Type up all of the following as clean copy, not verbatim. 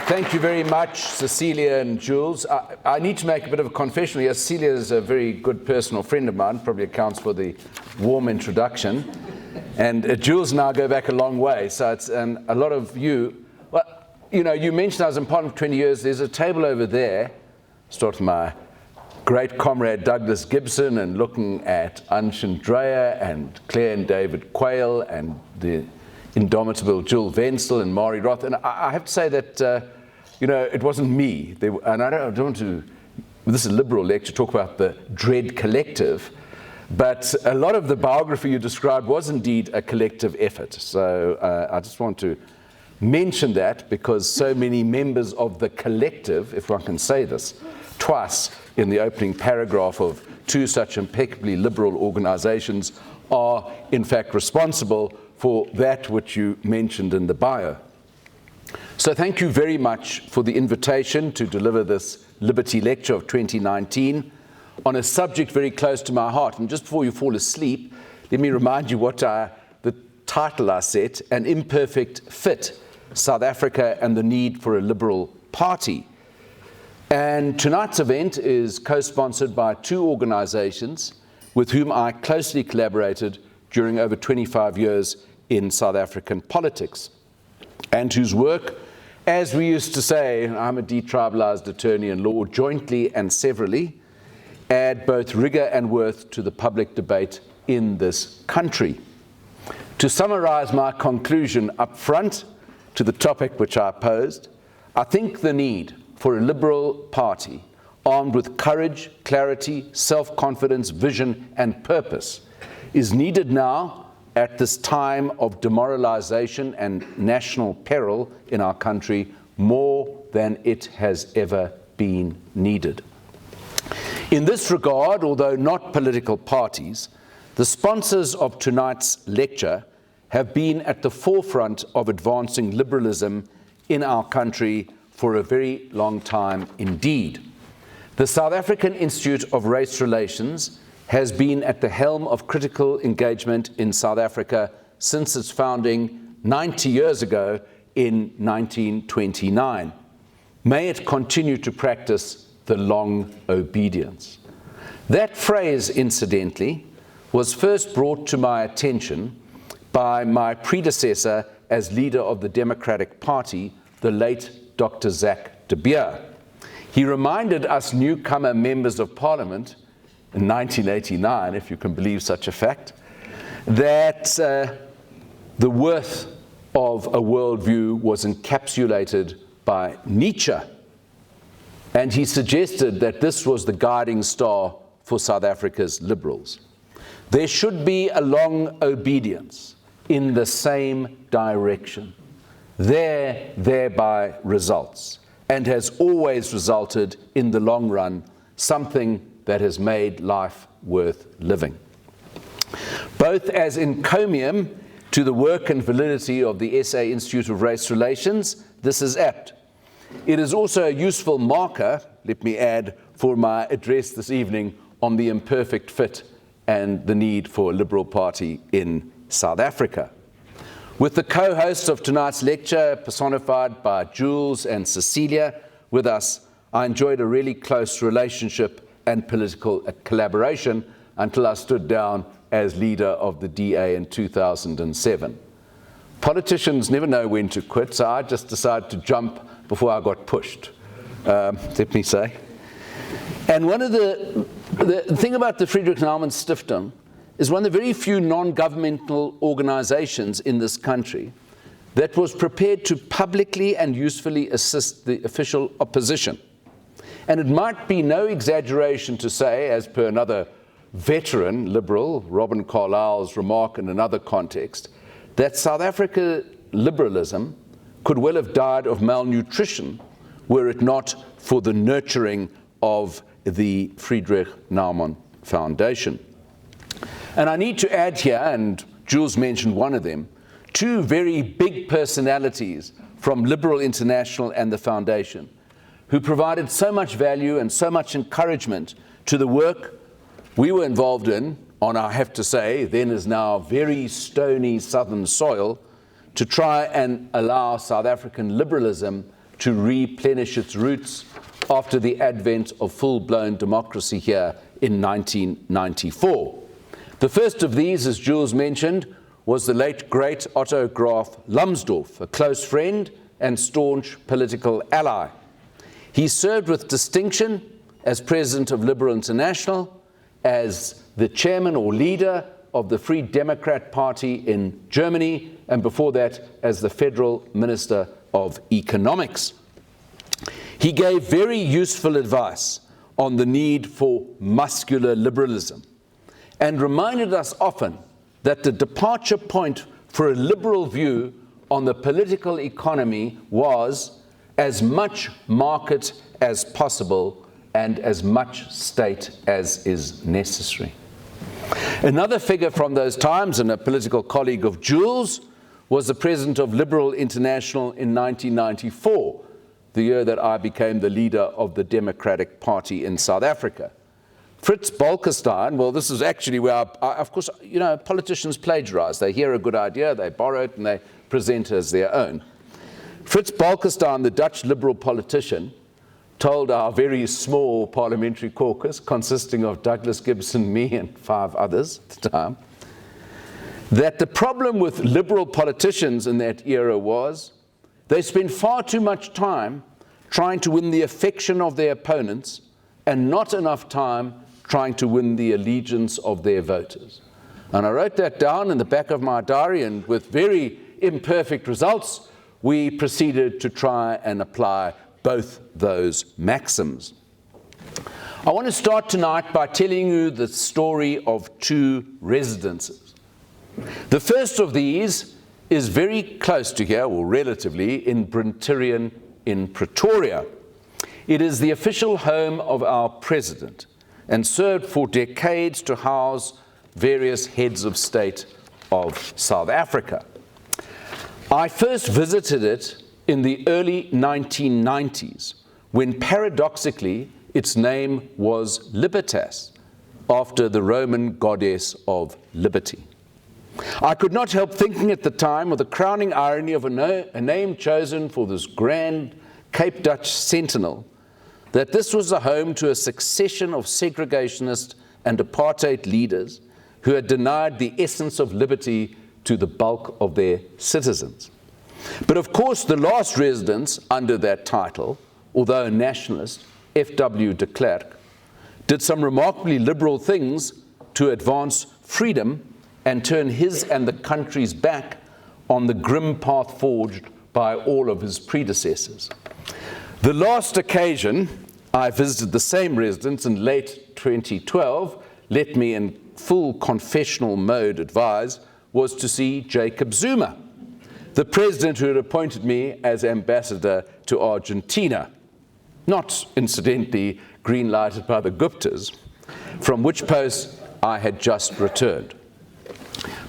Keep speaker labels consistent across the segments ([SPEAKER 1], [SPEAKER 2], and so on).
[SPEAKER 1] Thank you very much, Cecilia and Jules. I need to make a bit of a confession here. Cecilia is a very good personal friend of mine, probably accounts for the warm introduction. And Jules and I go back a long way, so it's a lot of you. Well, you know, you mentioned I was in Parliament for 20 years. There's a table over there, start with my great comrade Douglas Gibson, and looking at Anshin Dreyer and Claire and David Quayle and the indomitable Jill Wenzel and Mari Roth. And I have to say that, you know, it wasn't me. And I don't want to, this is a liberal lecture, talk about the Dread Collective, but a lot of the biography you described was indeed a collective effort. So I just want to mention that because so many members of the collective, if one can say this, twice in the opening paragraph of two such impeccably liberal organizations are in fact responsible for that which you mentioned in the bio. So thank you very much for the invitation to deliver this Liberty Lecture of 2019 on a subject very close to my heart. And just before you fall asleep, let me remind you what the title I set, An Imperfect Fit, South Africa and the Need for a Liberal Party. And tonight's event is co-sponsored by two organizations with whom I closely collaborated during over 25 years in South African politics, and whose work, as we used to say, I'm a detribalized attorney in law, jointly and severally, add both rigor and worth to the public debate in this country. To summarize my conclusion up front to the topic which I posed, I think the need for a liberal party armed with courage, clarity, self-confidence, vision, and purpose is needed now at this time of demoralization and national peril in our country more than it has ever been needed. In this regard, although not political parties, the sponsors of tonight's lecture have been at the forefront of advancing liberalism in our country for a very long time indeed. The South African Institute of Race Relations has been at the helm of critical engagement in South Africa since its founding 90 years ago in 1929. May it continue to practice the long obedience. That phrase, incidentally, was first brought to my attention by my predecessor as leader of the Democratic Party, the late Dr. Zach de Beer. He reminded us newcomer members of Parliament in 1989, if you can believe such a fact, that the worth of a worldview was encapsulated by Nietzsche. And he suggested that this was the guiding star for South Africa's liberals. There should be a long obedience in the same direction. Thereby results, and has always resulted in the long run, something that has made life worth living. Both as encomium to the work and validity of the SA Institute of Race Relations, this is apt. It is also a useful marker, let me add, for my address this evening on the imperfect fit and the need for a liberal party in South Africa. With the co-hosts of tonight's lecture, personified by Jules and Cecilia, with us, I enjoyed a really close relationship and political collaboration until I stood down as leader of the DA in 2007. Politicians never know when to quit, so I just decided to jump before I got pushed, let me say. And one of the thing about the Friedrich Naumann Stiftung is one of the very few non-governmental organizations in this country that was prepared to publicly and usefully assist the official opposition. And it might be no exaggeration to say, as per another veteran liberal, Robin Carlyle's remark in another context, that South Africa liberalism could well have died of malnutrition were it not for the nurturing of the Friedrich Naumann Foundation. And I need to add here, and Jules mentioned one of them, two very big personalities from Liberal International and the Foundation, who provided so much value and so much encouragement to the work we were involved in on, I have to say, then is now very stony southern soil, to try and allow South African liberalism to replenish its roots after the advent of full-blown democracy here in 1994. The first of these, as Jules mentioned, was the late great Otto Graf Lambsdorff, a close friend and staunch political ally. He served with distinction as president of Liberal International, as the chairman or leader of the Free Democrat Party in Germany, and before that as the Federal Minister of Economics. He gave very useful advice on the need for muscular liberalism and reminded us often that the departure point for a liberal view on the political economy was as much market as possible and as much state as is necessary. Another figure from those times, and a political colleague of Jules, was the president of Liberal International in 1994, the year that I became the leader of the Democratic Party in South Africa. Fritz Balkenstein, well, this is actually where, of course, you know, politicians plagiarize. They hear a good idea, they borrow it, and they present it as their own. Fritz Balkenstein, the Dutch liberal politician, told our very small parliamentary caucus, consisting of Douglas Gibson, me, and 5 others at the time, that the problem with liberal politicians in that era was they spent far too much time trying to win the affection of their opponents and not enough time trying to win the allegiance of their voters. And I wrote that down in the back of my diary, and with very imperfect results, we proceeded to try and apply both those maxims. I want to start tonight by telling you the story of 2 residences. The first of these is very close to here, or relatively, in Bryntyrion in Pretoria. It is the official home of our president and served for decades to house various heads of state of South Africa. I first visited it in the early 1990s, when paradoxically its name was Libertas, after the Roman goddess of liberty. I could not help thinking at the time of the crowning irony of a name chosen for this grand Cape Dutch sentinel, that this was the home to a succession of segregationist and apartheid leaders who had denied the essence of liberty to the bulk of their citizens. But of course, the last residence under that title, although a nationalist, F.W. de Klerk, did some remarkably liberal things to advance freedom and turn his and the country's back on the grim path forged by all of his predecessors. The last occasion I visited the same residence in late 2012, let me in full confessional mode advise, was to see Jacob Zuma, the president who had appointed me as ambassador to Argentina, not incidentally green-lighted by the Guptas, from which post I had just returned.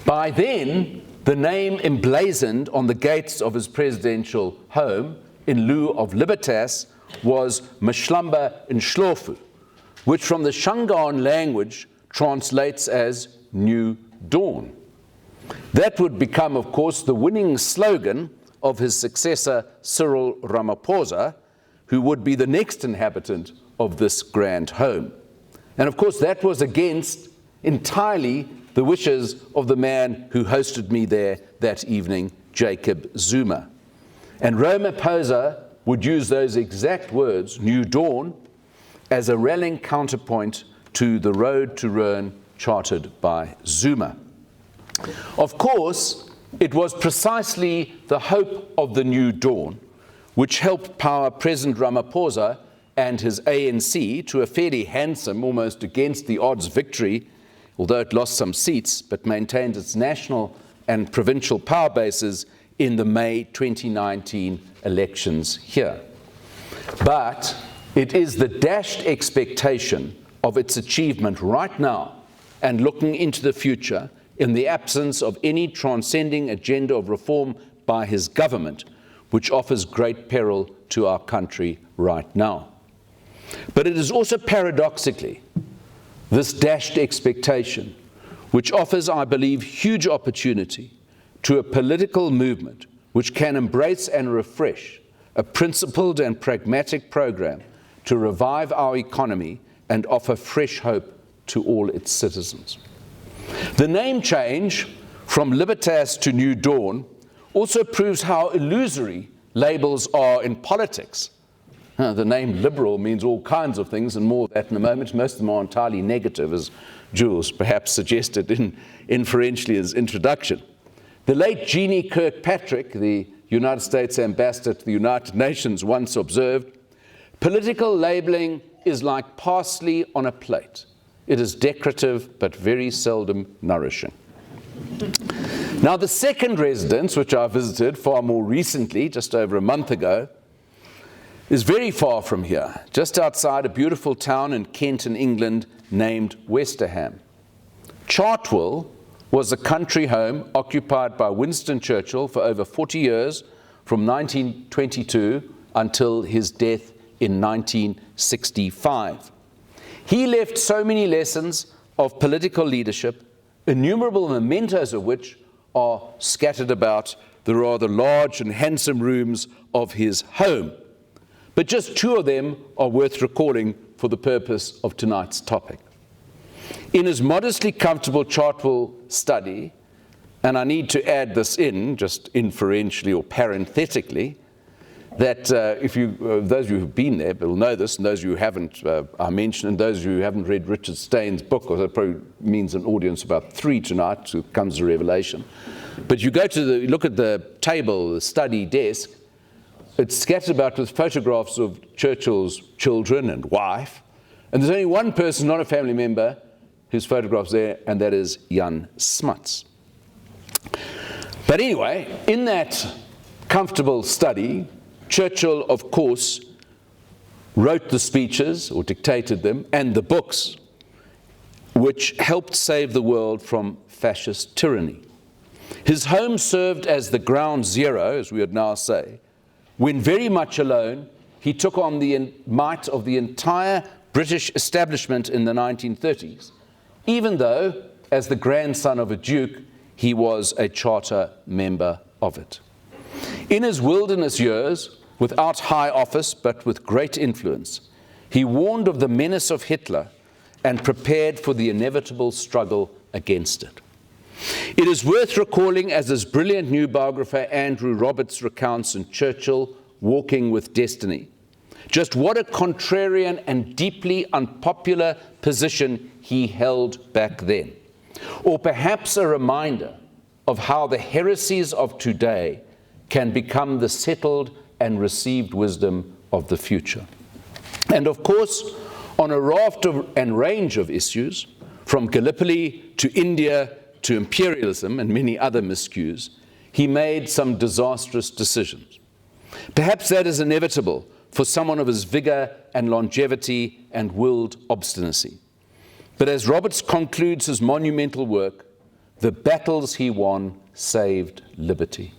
[SPEAKER 1] By then, the name emblazoned on the gates of his presidential home, in lieu of Libertas, was Mhlamba Ndlovu, which from the Shangaan language translates as New Dawn. That would become, of course, the winning slogan of his successor, Cyril Ramaphosa, who would be the next inhabitant of this grand home. And of course, that was against entirely the wishes of the man who hosted me there that evening, Jacob Zuma. And Ramaphosa would use those exact words, New Dawn, as a rallying counterpoint to the road to ruin charted by Zuma. Of course, it was precisely the hope of the New Dawn which helped power President Ramaphosa and his ANC to a fairly handsome, almost against the odds victory, although it lost some seats, but maintained its national and provincial power bases in the May 2019 elections here. But it is the dashed expectation of its achievement right now and looking into the future, in the absence of any transcending agenda of reform by his government, which offers great peril to our country right now. But it is also paradoxically this dashed expectation which offers, I believe, huge opportunity to a political movement which can embrace and refresh a principled and pragmatic program to revive our economy and offer fresh hope to all its citizens. The name change from Libertas to New Dawn also proves how illusory labels are in politics. The name Liberal means all kinds of things, and more of that in a moment. Most of them are entirely negative, as Jules perhaps suggested inferentially in his introduction. The late Jeannie Kirkpatrick, the United States ambassador to the United Nations, once observed, "Political labeling is like parsley on a plate. It is decorative, but very seldom nourishing." Now, the second residence, which I visited far more recently, just over a month ago, is very far from here, just outside a beautiful town in Kent in England named Westerham. Chartwell was a country home occupied by Winston Churchill for over 40 years, from 1922 until his death in 1965. He left so many lessons of political leadership, innumerable mementos of which are scattered about the rather large and handsome rooms of his home. But just two of them are worth recalling for the purpose of tonight's topic. In his modestly comfortable Chartwell study, and I need to add this in, just inferentially or parenthetically, that those of you who've been there will know this, and those of you who haven't, I mentioned, and those of you who haven't read Richard Stein's book, or that probably means an audience of about 3 tonight, so comes the revelation. But you look at the table, the study desk, it's scattered about with photographs of Churchill's children and wife, and there's only one person, not a family member, whose photograph's there, and that is Jan Smuts. But anyway, in that comfortable study, Churchill, of course, wrote the speeches, or dictated them, and the books, which helped save the world from fascist tyranny. His home served as the ground zero, as we would now say, when very much alone, he took on the might of the entire British establishment in the 1930s, even though, as the grandson of a duke, he was a charter member of it. In his wilderness years, without high office but with great influence, he warned of the menace of Hitler and prepared for the inevitable struggle against it. It is worth recalling, as his brilliant new biographer Andrew Roberts recounts in Churchill, Walking with Destiny, just what a contrarian and deeply unpopular position he held back then. Or perhaps a reminder of how the heresies of today can become the settled and received wisdom of the future. And of course, on a raft and range of issues, from Gallipoli to India to imperialism and many other miscues, he made some disastrous decisions. Perhaps that is inevitable for someone of his vigor and longevity and willed obstinacy. But as Roberts concludes his monumental work, the battles he won saved liberty.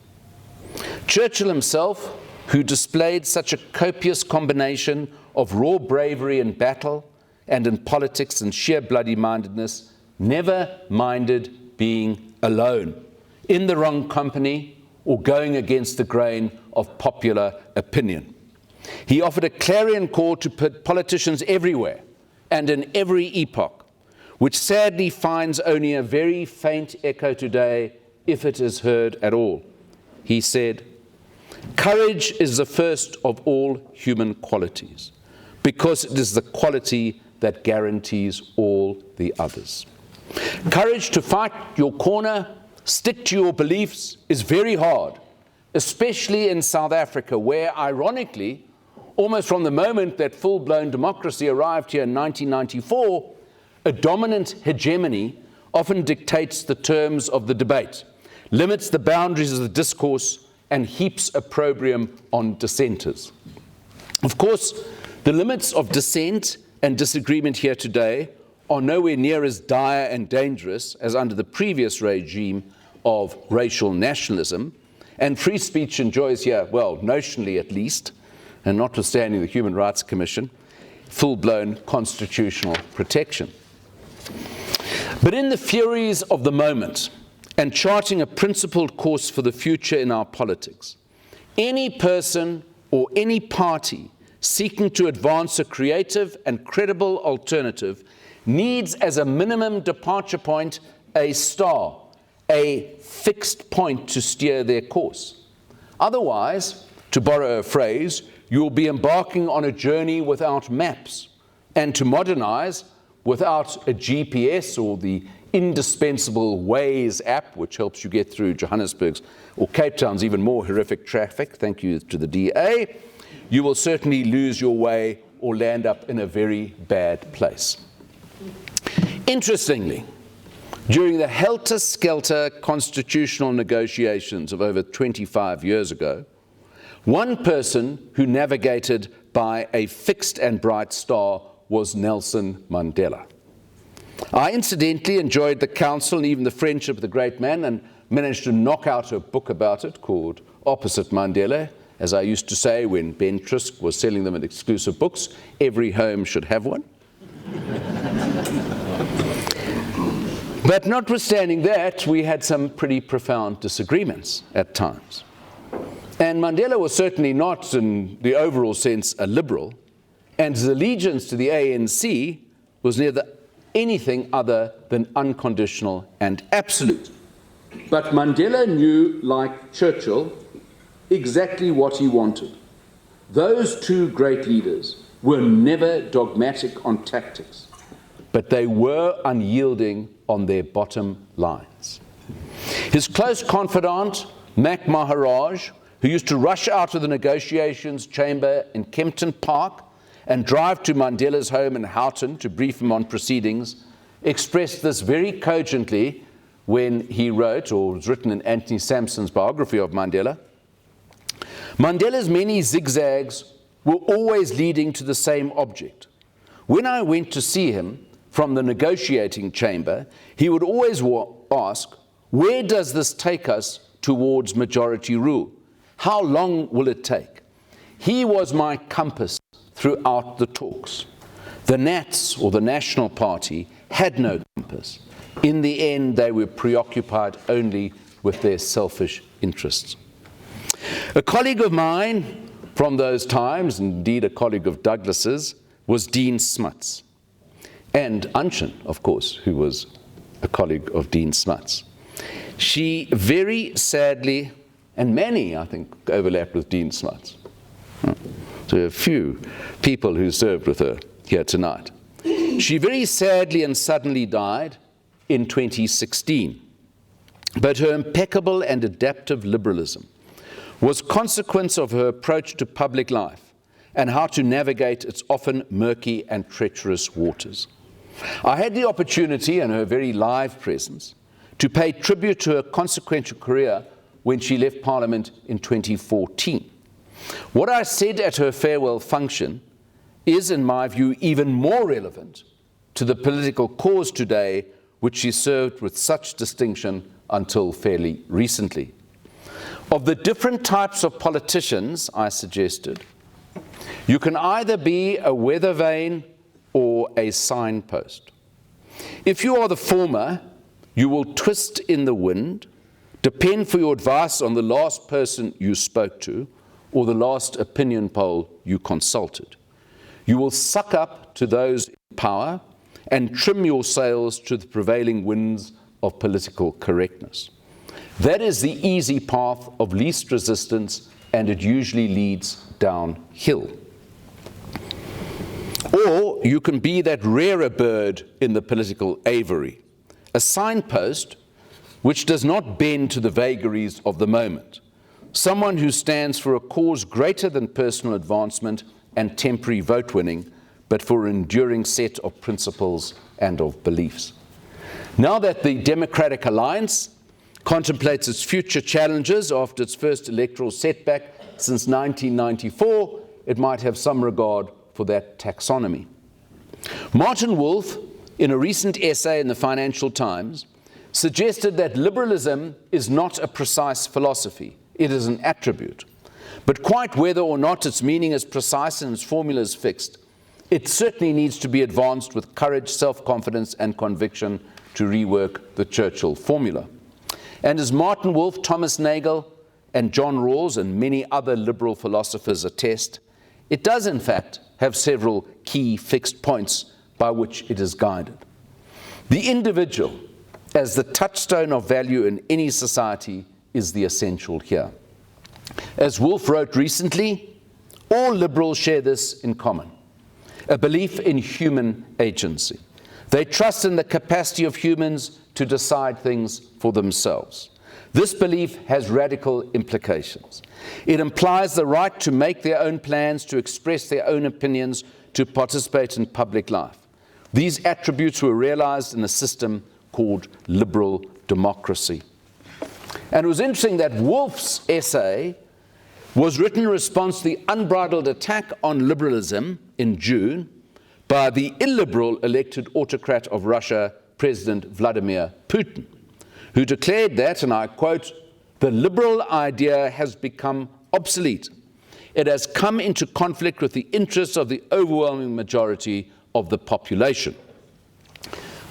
[SPEAKER 1] Churchill himself, who displayed such a copious combination of raw bravery in battle and in politics and sheer bloody-mindedness, never minded being alone, in the wrong company, or going against the grain of popular opinion. He offered a clarion call to politicians everywhere and in every epoch, which sadly finds only a very faint echo today, if it is heard at all. He said, "Courage is the first of all human qualities, because it is the quality that guarantees all the others. Courage to fight your corner, stick to your beliefs, is very hard, especially in South Africa, where, ironically, almost from the moment that full-blown democracy arrived here in 1994, a dominant hegemony often dictates the terms of the debate, limits the boundaries of the discourse, and heaps opprobrium on dissenters. Of course, the limits of dissent and disagreement here today are nowhere near as dire and dangerous as under the previous regime of racial nationalism, and free speech enjoys here, well, notionally at least, and notwithstanding the Human Rights Commission, full-blown constitutional protection. But in the furies of the moment, and charting a principled course for the future in our politics, any person or any party seeking to advance a creative and credible alternative needs as a minimum departure point a star, a fixed point to steer their course. Otherwise, to borrow a phrase, you will be embarking on a journey without maps, and to modernize, without a GPS or the indispensable Waze app, which helps you get through Johannesburg's or Cape Town's even more horrific traffic, thank you to the DA, you will certainly lose your way or land up in a very bad place. Interestingly, during the helter-skelter constitutional negotiations of over 25 years ago, one person who navigated by a fixed and bright star was Nelson Mandela. I incidentally enjoyed the counsel and even the friendship of the great man and managed to knock out a book about it called Opposite Mandela. As I used to say when Ben Trisk was selling them in exclusive books, every home should have one. But notwithstanding that, we had some pretty profound disagreements at times. And Mandela was certainly not, in the overall sense, a liberal, and his allegiance to the ANC was neither anything other than unconditional and absolute. But Mandela knew, like Churchill, exactly what he wanted. Those two great leaders were never dogmatic on tactics, but they were unyielding on their bottom lines. His close confidant, Mac Maharaj, who used to rush out of the negotiations chamber in Kempton Park and drive to Mandela's home in Houghton to brief him on proceedings, expressed this very cogently when he wrote, or was written in Anthony Sampson's biography of Mandela, Mandela's many zigzags were always leading to the same object. When I went to see him from the negotiating chamber, he would always ask, where does this take us towards majority rule? How long will it take? He was my compass throughout the talks. The Nats, or the National Party, had no compass. In the end, they were preoccupied only with their selfish interests. A colleague of mine from those times, indeed a colleague of Douglas's, was Dean Smuts. And Unshin, of course, who was a colleague of Dean Smuts. She very sadly, and many, I think, overlapped with Dean Smuts. So a few people who served with her here tonight. She very sadly and suddenly died in 2016. But her impeccable and adaptive liberalism was consequence of her approach to public life and how to navigate its often murky and treacherous waters. I had the opportunity, in her very live presence, to pay tribute to her consequential career when she left Parliament in 2014. What I said at her farewell function is, in my view, even more relevant to the political cause today, which she served with such distinction until fairly recently. Of the different types of politicians, I suggested, you can either be a weather vane or a signpost. If you are the former, you will twist in the wind, depend for your advice on the last person you spoke to or the last opinion poll you consulted. You will suck up to those in power and trim your sails to the prevailing winds of political correctness. That is the easy path of least resistance, and it usually leads downhill. Or you can be that rarer bird in the political aviary, a signpost which does not bend to the vagaries of the moment, someone who stands for a cause greater than personal advancement and temporary vote winning, but for an enduring set of principles and of beliefs. Now that the Democratic Alliance contemplates its future challenges after its first electoral setback since 1994, it might have some regard for that taxonomy. Martin Wolf, in a recent essay in the Financial Times, suggested that liberalism is not a precise philosophy, it is an attribute. But quite whether or not its meaning is precise and its formulas fixed, it certainly needs to be advanced with courage, self-confidence, and conviction to rework the Churchill formula. And as Martin Wolf, Thomas Nagel, and John Rawls and many other liberal philosophers attest, it does in fact have several key fixed points by which it is guided. The individual, as the touchstone of value in any society, is the essential here. As Woolf wrote recently, all liberals share this in common: a belief in human agency. They trust in the capacity of humans to decide things for themselves. This belief has radical implications. It implies the right to make their own plans, to express their own opinions, to participate in public life. These attributes were realized in a system called liberal democracy. And it was interesting that Woolf's essay was written in response to the unbridled attack on liberalism in June by the illiberal elected autocrat of Russia, President Vladimir Putin, who declared that, and I quote, "The liberal idea has become obsolete. It has come into conflict with the interests of the overwhelming majority of the population."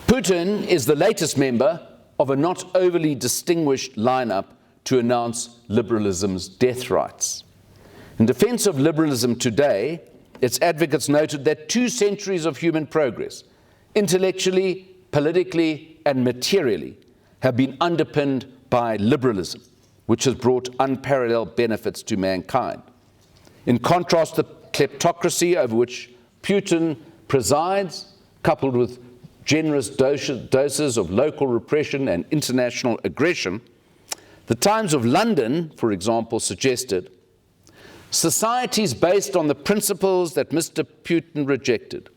[SPEAKER 1] Putin is the latest member of a not overly distinguished lineup to announce liberalism's death rights. In defense of liberalism today, its advocates noted that 2 centuries of human progress, intellectually, politically, and materially, have been underpinned by liberalism, which has brought unparalleled benefits to mankind. In contrast, the kleptocracy over which Putin presides, coupled with generous doses of local repression and international aggression, the Times of London, for example, suggested societies based on the principles that Mr. Putin rejected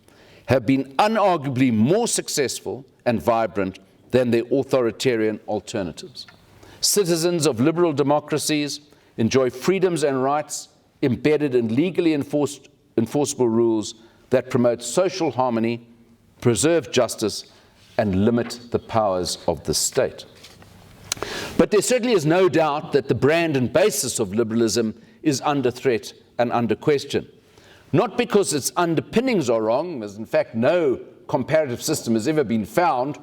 [SPEAKER 1] have been unarguably more successful and vibrant than their authoritarian alternatives. Citizens of liberal democracies enjoy freedoms and rights embedded in legally enforceable rules that promote social harmony, preserve justice, and limit the powers of the state. But there certainly is no doubt that the brand and basis of liberalism is under threat and under question. Not because its underpinnings are wrong, as in fact no comparative system has ever been found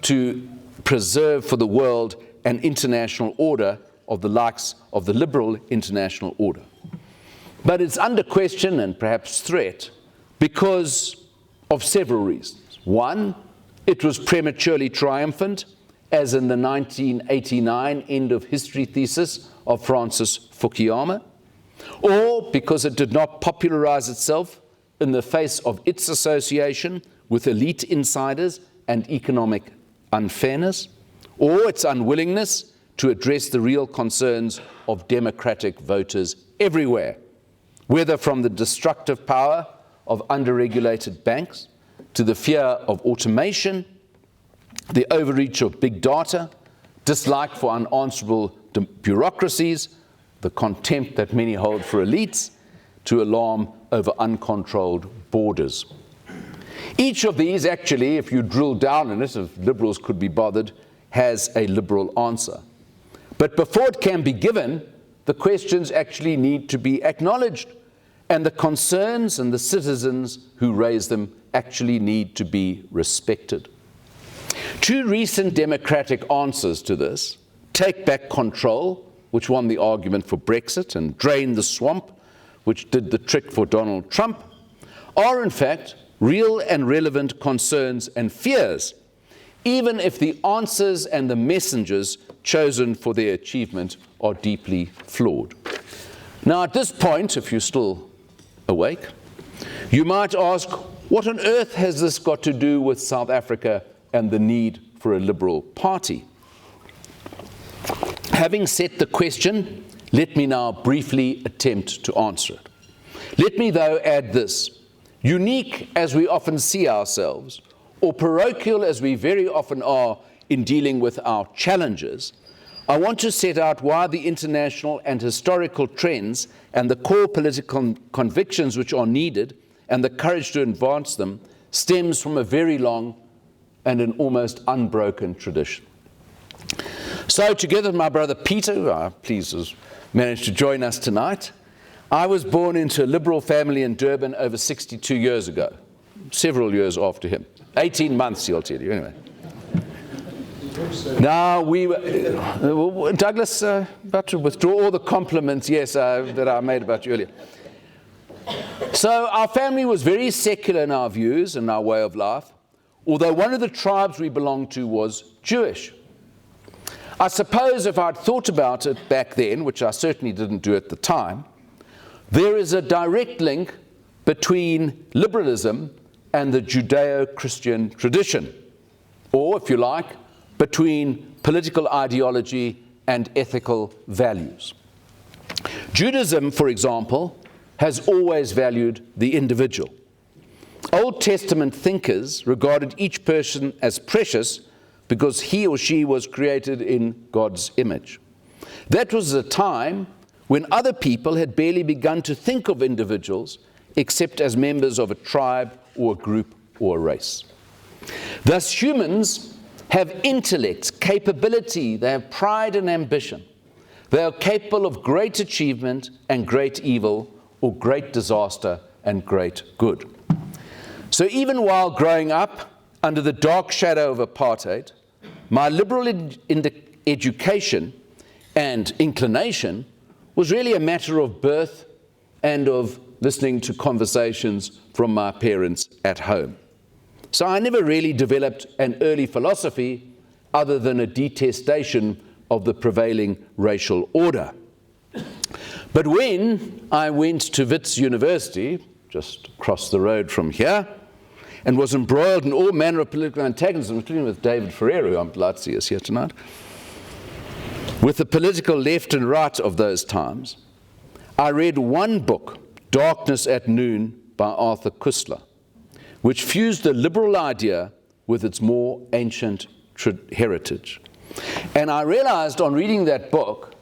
[SPEAKER 1] to preserve for the world an international order of the likes of the liberal international order. But it's under question and perhaps threat because of several reasons. One, it was prematurely triumphant, as in the 1989 end of history thesis of Francis Fukuyama, or because it did not popularize itself in the face of its association with elite insiders and economic unfairness, or its unwillingness to address the real concerns of democratic voters everywhere, whether from the destructive power of underregulated banks to the fear of automation, the overreach of big data, dislike for unanswerable bureaucracies, the contempt that many hold for elites, to alarm over uncontrolled borders. Each of these actually, if you drill down in it, if liberals could be bothered, has a liberal answer. But before it can be given, the questions actually need to be acknowledged, and the concerns and the citizens who raise them actually need to be respected. 2 recent democratic answers to this, take back control, which won the argument for Brexit, and drain the swamp, which did the trick for Donald Trump, are in fact real and relevant concerns and fears, even if the answers and the messengers chosen for their achievement are deeply flawed. Now, at this point, if you're still awake, you might ask, what on earth has this got to do with South Africa and the need for a liberal party? Having set the question, let me now briefly attempt to answer it. Let me, though, add this. Unique as we often see ourselves, or parochial as we very often are in dealing with our challenges, I want to set out why the international and historical trends and the core political convictions which are needed and the courage to advance them stems from a very long and an almost unbroken tradition. So together with my brother Peter, who I'm pleased has managed to join us tonight, I was born into a liberal family in Durban over 62 years ago, several years after him. 18 months, he'll tell you, anyway. Now, Douglas, about to withdraw all the compliments, yes, that I made about you earlier. So our family was very secular in our views and our way of life, although one of the tribes we belonged to was Jewish. I suppose if I'd thought about it back then, which I certainly didn't do at the time, there is a direct link between liberalism and the Judeo-Christian tradition, or, if you like, between political ideology and ethical values. Judaism, for example, has always valued the individual. Old Testament thinkers regarded each person as precious because he or she was created in God's image. That was a time when other people had barely begun to think of individuals except as members of a tribe or a group or a race. Thus, humans have intellect, capability, they have pride and ambition. They are capable of great achievement and great evil, or great disaster and great good. So even while growing up under the dark shadow of apartheid, my liberal education and inclination was really a matter of birth and of listening to conversations from my parents at home. So I never really developed an early philosophy other than a detestation of the prevailing racial order. But when I went to Wits University, just across the road from here, and was embroiled in all manner of political antagonism, including with David Ferreira, who I'm glad to see us here tonight, with the political left and right of those times, I read one book, Darkness at Noon by Arthur Koestler, which fused the liberal idea with its more ancient heritage. And I realized on reading that book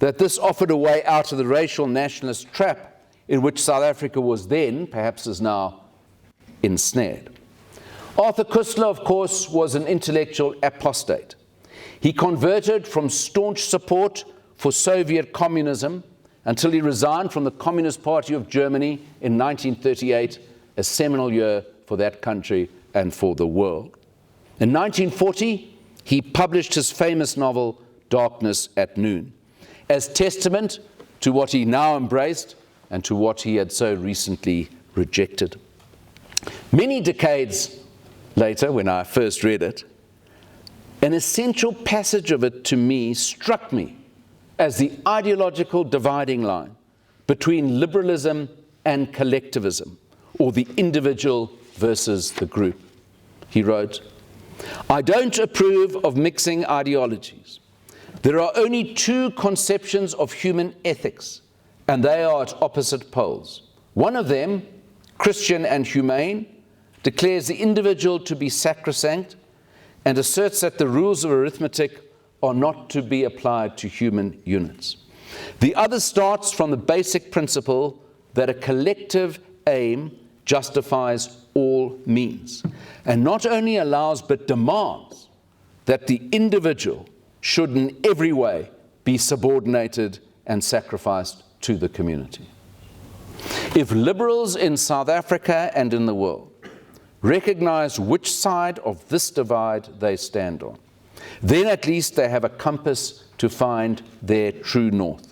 [SPEAKER 1] that this offered a way out of the racial nationalist trap in which South Africa was then, perhaps is now, ensnared. Arthur Koestler, of course, was an intellectual apostate. He converted from staunch support for Soviet communism until he resigned from the Communist Party of Germany in 1938, a seminal year for that country and for the world. In 1940, he published his famous novel, Darkness at Noon, as testament to what he now embraced and to what he had so recently rejected. Many decades later, when I first read it, an essential passage of it to me struck me as the ideological dividing line between liberalism and collectivism, or the individual versus the group. He wrote, "I don't approve of mixing ideologies. There are only two conceptions of human ethics, and they are at opposite poles. One of them, Christian and humane, declares the individual to be sacrosanct and asserts that the rules of arithmetic are not to be applied to human units. The other starts from the basic principle that a collective aim justifies all means, and not only allows but demands that the individual should in every way be subordinated and sacrificed to the community." If liberals in South Africa and in the world recognize which side of this divide they stand on, then at least they have a compass to find their true north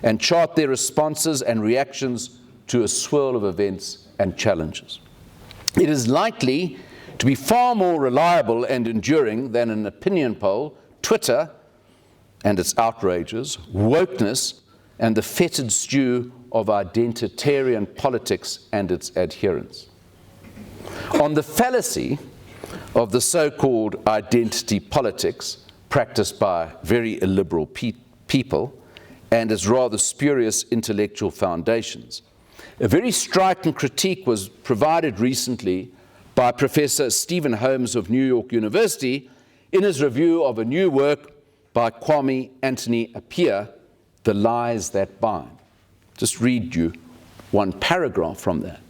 [SPEAKER 1] and chart their responses and reactions to a swirl of events and challenges. It is likely to be far more reliable and enduring than an opinion poll, Twitter and its outrages, wokeness, and the fetid stew of identitarian politics and its adherents. On the fallacy of the so-called identity politics practiced by very illiberal people and its rather spurious intellectual foundations, a very striking critique was provided recently by Professor Stephen Holmes of New York University in his review of a new work by Kwame Anthony Appiah, The Lies That Bind. Just read you one paragraph from that.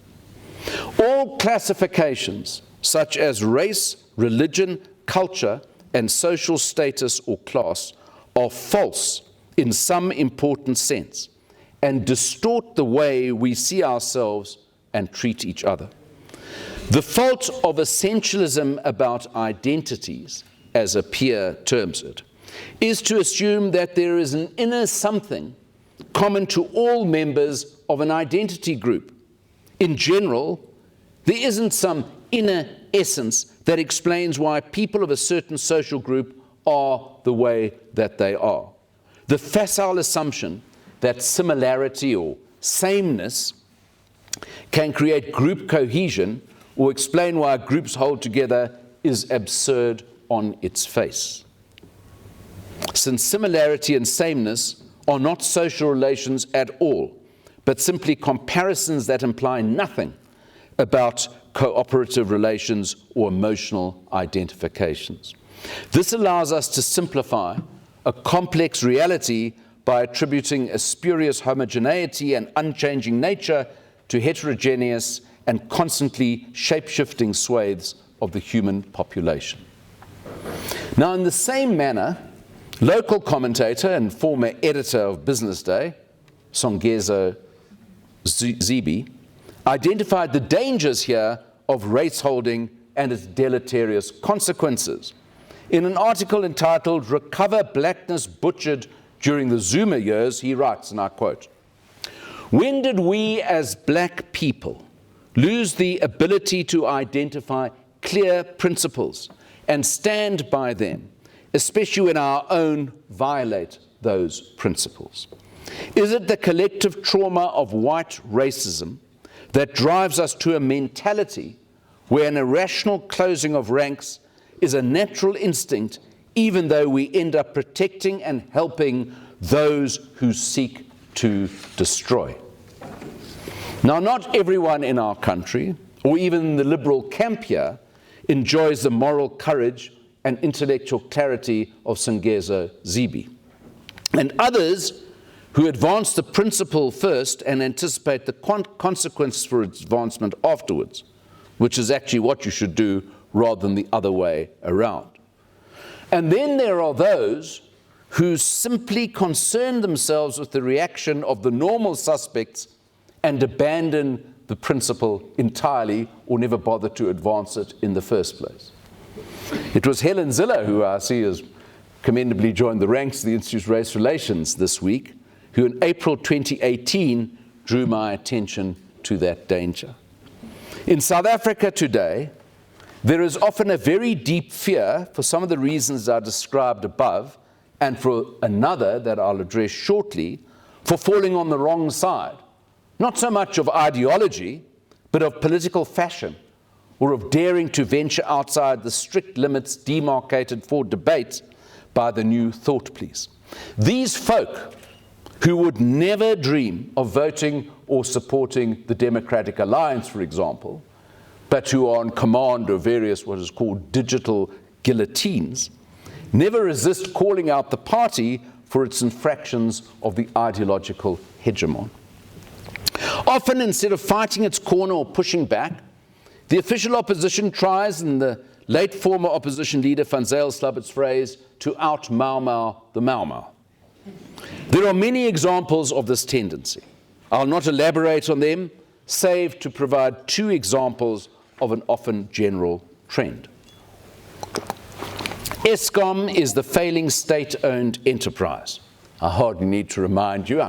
[SPEAKER 1] All classifications such as race, religion, culture, and social status or class are false in some important sense and distort the way we see ourselves and treat each other. The fault of essentialism about identities as a peer terms it, is to assume that there is an inner something common to all members of an identity group. In general, there isn't some inner essence that explains why people of a certain social group are the way that they are. The facile assumption that similarity or sameness can create group cohesion or explain why groups hold together is absurd on its face. Since similarity and sameness are not social relations at all, but simply comparisons that imply nothing about cooperative relations or emotional identifications. This allows us to simplify a complex reality by attributing a spurious homogeneity and unchanging nature to heterogeneous and constantly shape-shifting swathes of the human population. Now, in the same manner, local commentator and former editor of Business Day, Songezo Zibi, identified the dangers here of race holding and its deleterious consequences. In an article entitled "Recover Blackness Butchered During the Zuma Years," he writes, and I quote, "When did we as black people lose the ability to identify clear principles and stand by them, especially when our own violate those principles? Is it the collective trauma of white racism that drives us to a mentality where an irrational closing of ranks is a natural instinct, even though we end up protecting and helping those who seek to destroy?" Now, not everyone in our country, or even the liberal camp here, enjoys the moral courage and intellectual clarity of Songezo Zibi. And others who advance the principle first and anticipate the consequences for its advancement afterwards, which is actually what you should do rather than the other way around. And then there are those who simply concern themselves with the reaction of the normal suspects and abandon the principle entirely or never bother to advance it in the first place. It was Helen Ziller, who I see has commendably joined the ranks of the Institute of Race Relations this week, who in April 2018 drew my attention to that danger. In South Africa today, there is often a very deep fear, for some of the reasons I described above, and for another that I'll address shortly, for falling on the wrong side, not so much of ideology, but of political fashion, or of daring to venture outside the strict limits demarcated for debate by the new thought police. These folk, who would never dream of voting or supporting the Democratic Alliance, for example, but who are on command of various what is called digital guillotines, never resist calling out the party for its infractions of the ideological hegemon. Often, instead of fighting its corner or pushing back, the official opposition tries, in the late former opposition leader Van Zyl Slabbert's phrase, to out-Mau Mau the Mau Mau. There are many examples of this tendency. I'll not elaborate on them, save to provide two examples of an often general trend. Eskom is the failing state-owned enterprise. I hardly need to remind you,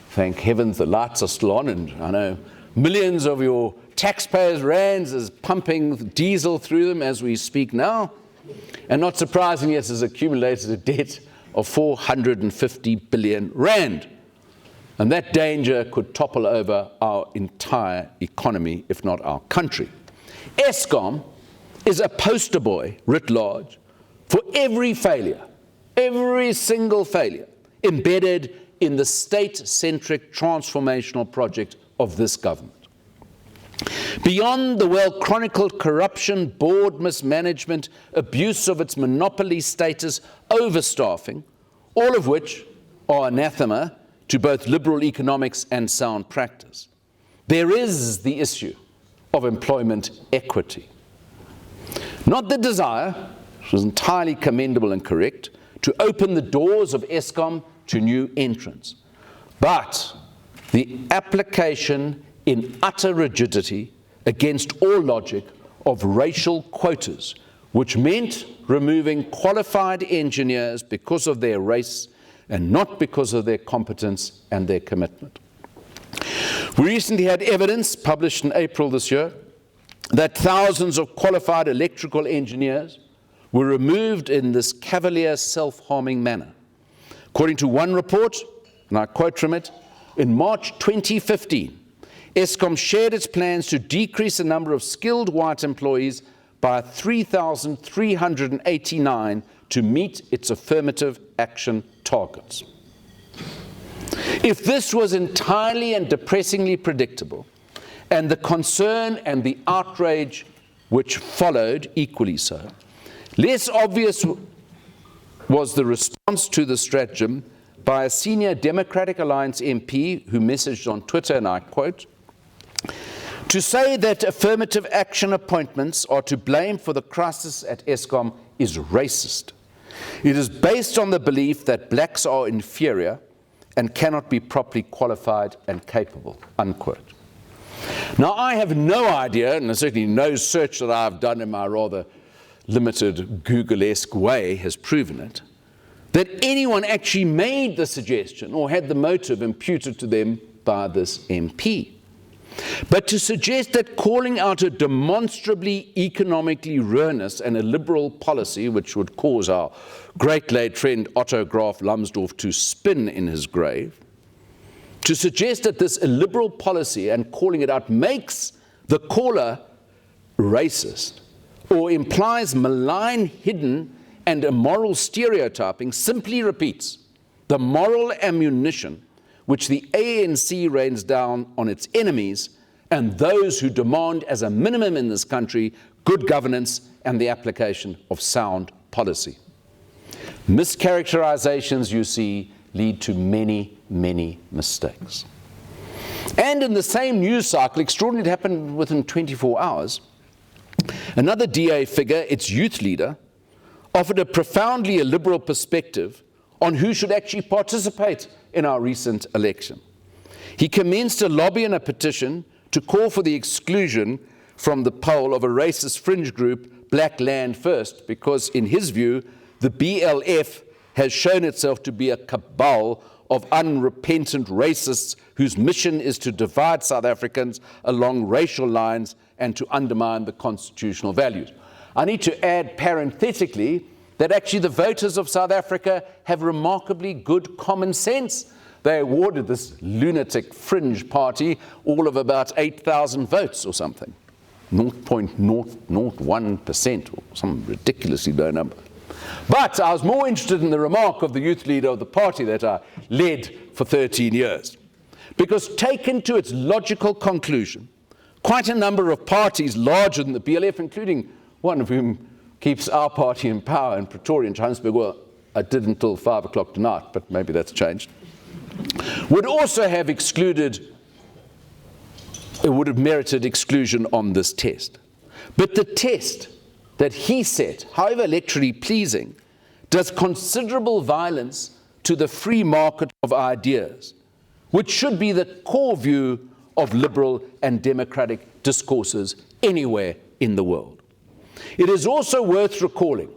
[SPEAKER 1] thank heavens the lights are still on, and I know millions of your taxpayers' rands is pumping diesel through them as we speak now, and not surprisingly, it has accumulated a debt of 450 billion rand. And that danger could topple over our entire economy, if not our country. Eskom is a poster boy, writ large, for every failure, every single failure, embedded in the state-centric transformational project of this government. Beyond the well-chronicled corruption, board mismanagement, abuse of its monopoly status, overstaffing, all of which are anathema to both liberal economics and sound practice, there is the issue of employment equity. Not the desire, which is entirely commendable and correct, to open the doors of Eskom to new entrants, but the application in utter rigidity against all logic of racial quotas, which meant removing qualified engineers because of their race and not because of their competence and their commitment. We recently had evidence published in April this year that thousands of qualified electrical engineers were removed in this cavalier, self-harming manner. According to one report, and I quote from it, in March 2015, Eskom shared its plans to decrease the number of skilled white employees by 3,389 to meet its affirmative action targets. If this was entirely and depressingly predictable, and the concern and the outrage which followed equally so, less obvious was the response to the stratagem by a senior Democratic Alliance MP who messaged on Twitter, and I quote, "To say that affirmative action appointments are to blame for the crisis at Eskom is racist. It is based on the belief that blacks are inferior and cannot be properly qualified and capable," unquote. Now, I have no idea, and certainly no search that I've done in my rather limited Google-esque way has proven it, that anyone actually made the suggestion or had the motive imputed to them by this MP. But to suggest that calling out a demonstrably economically ruinous and illiberal policy, which would cause our great late friend Otto Graf Lambsdorff to spin in his grave, to suggest that this illiberal policy and calling it out makes the caller racist or implies malign, hidden, and immoral stereotyping simply repeats the moral ammunition which the ANC rains down on its enemies and those who demand as a minimum in this country good governance and the application of sound policy. Mischaracterizations, you see, lead to many, many mistakes. And in the same news cycle, extraordinary, it happened within 24 hours, another DA figure, its youth leader, offered a profoundly illiberal perspective on who should actually participate in our recent election. He commenced a lobby and a petition to call for the exclusion from the poll of a racist fringe group, Black Land First, because in his view, the BLF has shown itself to be a cabal of unrepentant racists whose mission is to divide South Africans along racial lines and to undermine the constitutional values. I need to add parenthetically that actually the voters of South Africa have remarkably good common sense. They awarded this lunatic fringe party all of about 8,000 votes or something, 0.001% or some ridiculously low number. But I was more interested in the remark of the youth leader of the party that I led for 13 years. Because taken to its logical conclusion, quite a number of parties larger than the BLF, including one of whom keeps our party in power in Pretoria and Johannesburg, well, I did until 5 o'clock tonight, but maybe that's changed, would also have excluded, it would have merited exclusion on this test. But the test that he set, however electorally pleasing, does considerable violence to the free market of ideas, which should be the core view of liberal and democratic discourses anywhere in the world. It is also worth recalling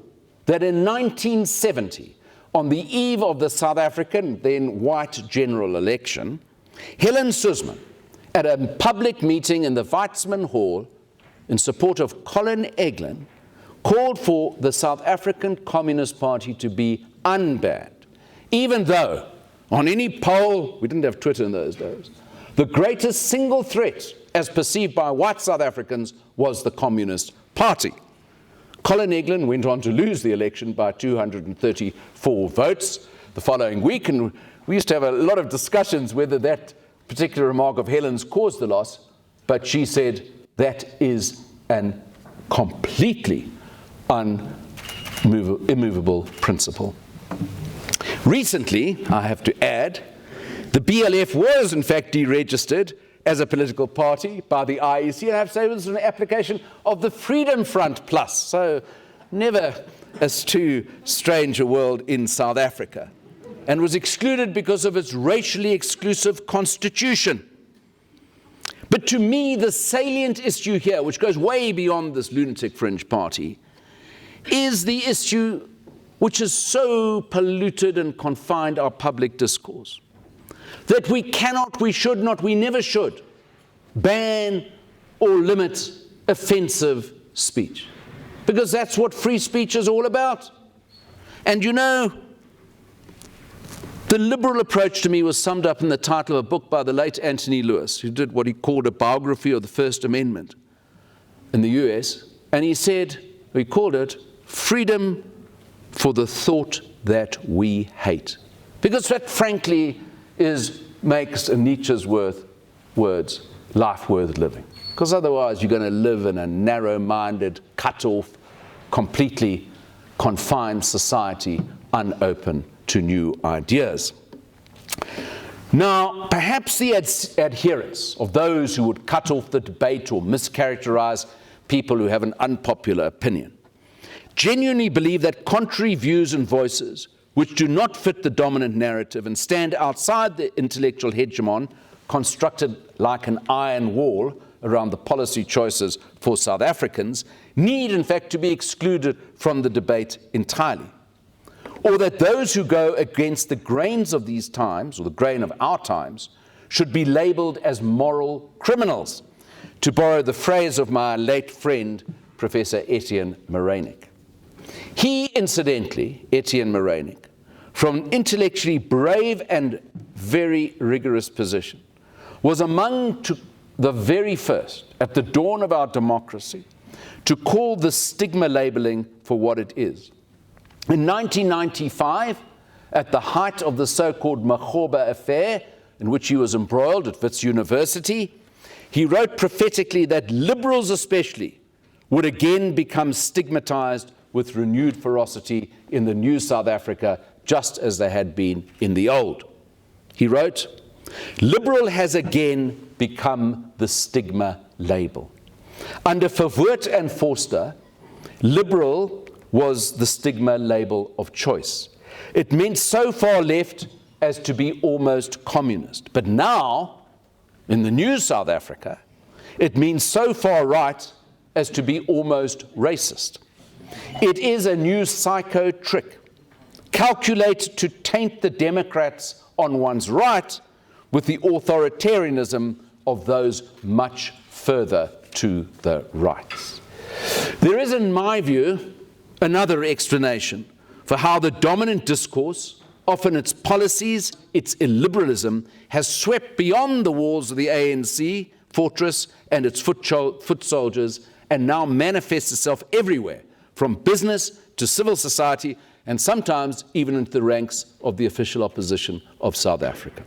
[SPEAKER 1] that in 1970, on the eve of the South African, then white general election, Helen Suzman, at a public meeting in the Weizmann Hall in support of Colin Eglin, called for the South African Communist Party to be unbanned, even though on any poll, we didn't have Twitter in those days, the greatest single threat as perceived by white South Africans was the Communist Party. Colin Eglin went on to lose the election by 234 votes the following week, and we used to have a lot of discussions whether that particular remark of Helen's caused the loss, but she said that is an completely immovable principle. Recently, I have to add, the BLF was in fact deregistered as a political party by the IEC, and I have to say it was an application of the Freedom Front Plus, so never as too strange a world in South Africa, and was excluded because of its racially exclusive constitution. But to me, the salient issue here, which goes way beyond this lunatic fringe party, is the issue which has so polluted and confined our public discourse that we cannot, we should not, we never should ban or limit offensive speech, because that's what free speech is all about. And you know, the liberal approach to me was summed up in the title of a book by the late Anthony Lewis, who did what he called a biography of the First Amendment in the US, and he said, he called it freedom for the thought that we hate. Because that, frankly, makes, in Nietzsche's words, life worth living. Because otherwise you're going to live in a narrow-minded, cut-off, completely confined society, unopen to new ideas. Now, perhaps the adherents of those who would cut off the debate or mischaracterize people who have an unpopular opinion genuinely believe that contrary views and voices which do not fit the dominant narrative and stand outside the intellectual hegemon constructed like an iron wall around the policy choices for South Africans need, in fact, to be excluded from the debate entirely. Or that those who go against the grains of these times, or the grain of our times, should be labeled as moral criminals, to borrow the phrase of my late friend, Professor Etienne Moreinik. He, incidentally, Etienne Moreinik, from an intellectually brave and very rigorous position, was among the very first, at the dawn of our democracy, to call the stigma labeling for what it is. In 1995, at the height of the so-called Makgoba affair, in which he was embroiled at Wits University, he wrote prophetically that liberals especially would again become stigmatized with renewed ferocity in the new South Africa, just as they had been in the old. He wrote, "Liberal has again become the stigma label. Under Verwoerd and Forster, liberal was the stigma label of choice. It meant so far left as to be almost communist. But now, in the new South Africa, it means so far right as to be almost racist. It is a new psycho trick, calculated to taint the Democrats on one's right with the authoritarianism of those much further to the right." There is, in my view, another explanation for how the dominant discourse, often its policies, its illiberalism, has swept beyond the walls of the ANC fortress and its foot soldiers, and now manifests itself everywhere, from business to civil society, and sometimes even into the ranks of the official opposition of South Africa.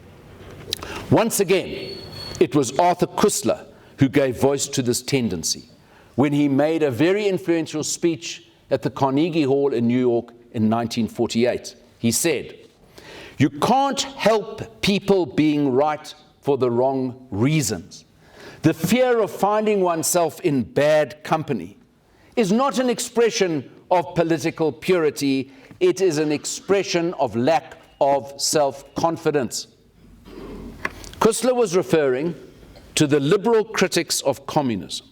[SPEAKER 1] Once again, it was Arthur Koestler who gave voice to this tendency when he made a very influential speech at the Carnegie Hall in New York in 1948. He said, "You can't help people being right for the wrong reasons. The fear of finding oneself in bad company is not an expression of political purity, it is an expression of lack of self-confidence." Koestler was referring to the liberal critics of communism,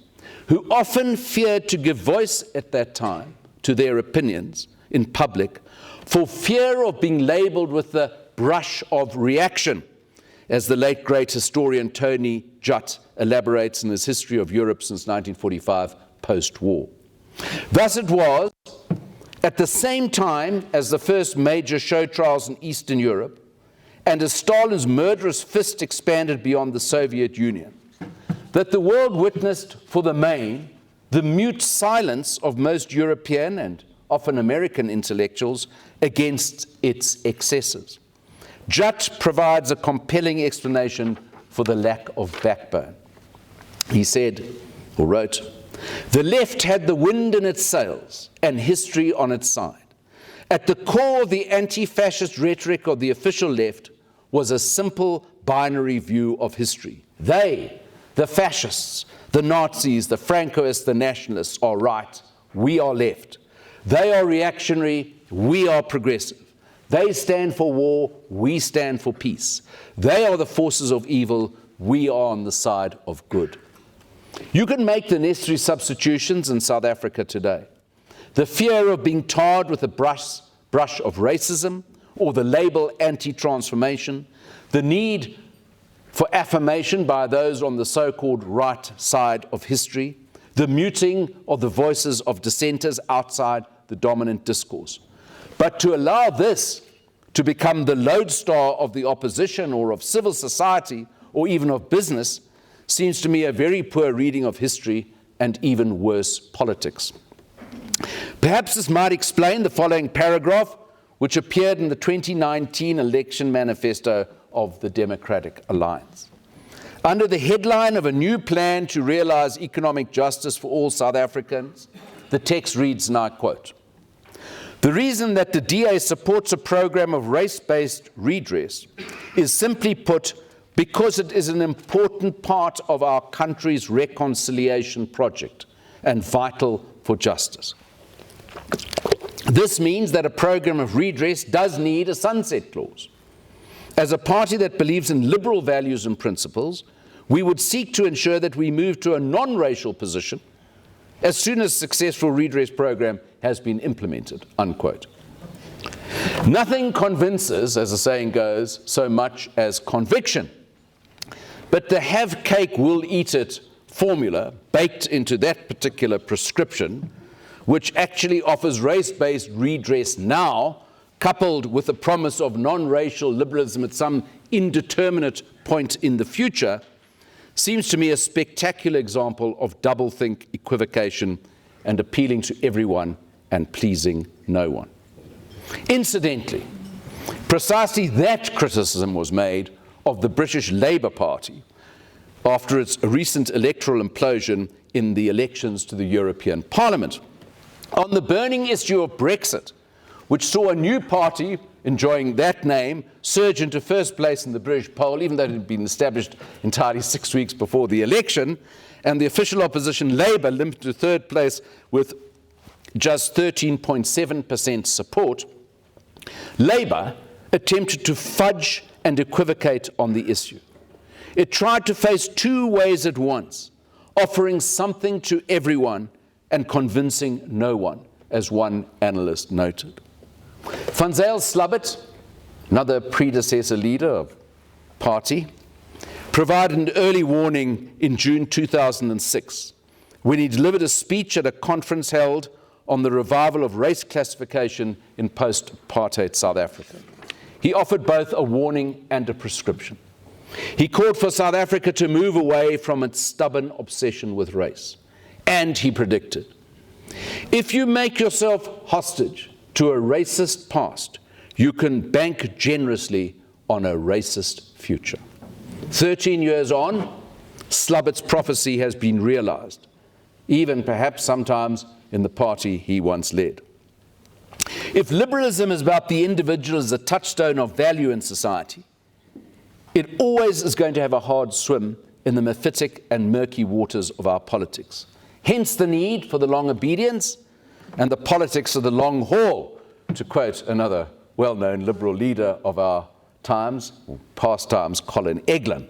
[SPEAKER 1] who often feared to give voice at that time to their opinions in public for fear of being labeled with the brush of reaction, as the late great historian Tony Judt elaborates in his History of Europe since 1945, post-war. Thus it was, at the same time as the first major show trials in Eastern Europe, and as Stalin's murderous fist expanded beyond the Soviet Union, that the world witnessed, for the main, the mute silence of most European and often American intellectuals against its excesses. Judt provides a compelling explanation for the lack of backbone. He said, or wrote, "The left had the wind in its sails and history on its side. At the core of the anti-fascist rhetoric of the official left was a simple binary view of history. They, the fascists, the Nazis, the Francoists, the nationalists are right, we are left. They are reactionary, we are progressive. They stand for war, we stand for peace. They are the forces of evil, we are on the side of good." You can make the necessary substitutions in South Africa today. the fear of being tarred with a brush of racism, or the label anti-transformation, the need for affirmation by those on the so-called right side of history, the muting of the voices of dissenters outside the dominant discourse. But to allow this to become the lodestar of the opposition or of civil society or even of business seems to me a very poor reading of history and even worse, politics. Perhaps this might explain the following paragraph, which appeared in the 2019 election manifesto of the Democratic Alliance. Under the headline of a new plan to realize economic justice for all South Africans, the text reads, and I quote, "The reason that the DA supports a program of race-based redress is simply put because it is an important part of our country's reconciliation project and vital for justice. This means that a program of redress does need a sunset clause. As a party that believes in liberal values and principles, we would seek to ensure that we move to a non-racial position as soon as a successful redress program has been implemented," unquote. Nothing convinces, as the saying goes, so much as conviction. But the have cake, will eat it formula baked into that particular prescription, which actually offers race-based redress now, coupled with the promise of non-racial liberalism at some indeterminate point in the future, seems to me a spectacular example of doublethink, equivocation, and appealing to everyone and pleasing no one. Incidentally, precisely that criticism was made of the British Labour Party after its recent electoral implosion in the elections to the European Parliament. On the burning issue of Brexit, which saw a new party enjoying that name surge into first place in the British poll, even though it had been established entirely 6 weeks before the election, and the official opposition Labour limped to third place with just 13.7% support, Labour attempted to fudge and equivocate on the issue. It tried to face two ways at once, offering something to everyone and convincing no one, as one analyst noted. Van Zyl Slabbert, another predecessor leader of party, provided an early warning in June 2006 when he delivered a speech at a conference held on the revival of race classification in post-apartheid South Africa. He offered both a warning and a prescription. He called for South Africa to move away from its stubborn obsession with race. And he predicted, if you make yourself hostage to a racist past, you can bank generously on a racist future. 13 years on, Slabbert's prophecy has been realized, even perhaps sometimes in the party he once led. If liberalism is about the individual as a touchstone of value in society, it always is going to have a hard swim in the mephitic and murky waters of our politics. Hence the need for the long obedience and the politics of the long haul, to quote another well-known liberal leader of our times, or past times, Colin Eglin.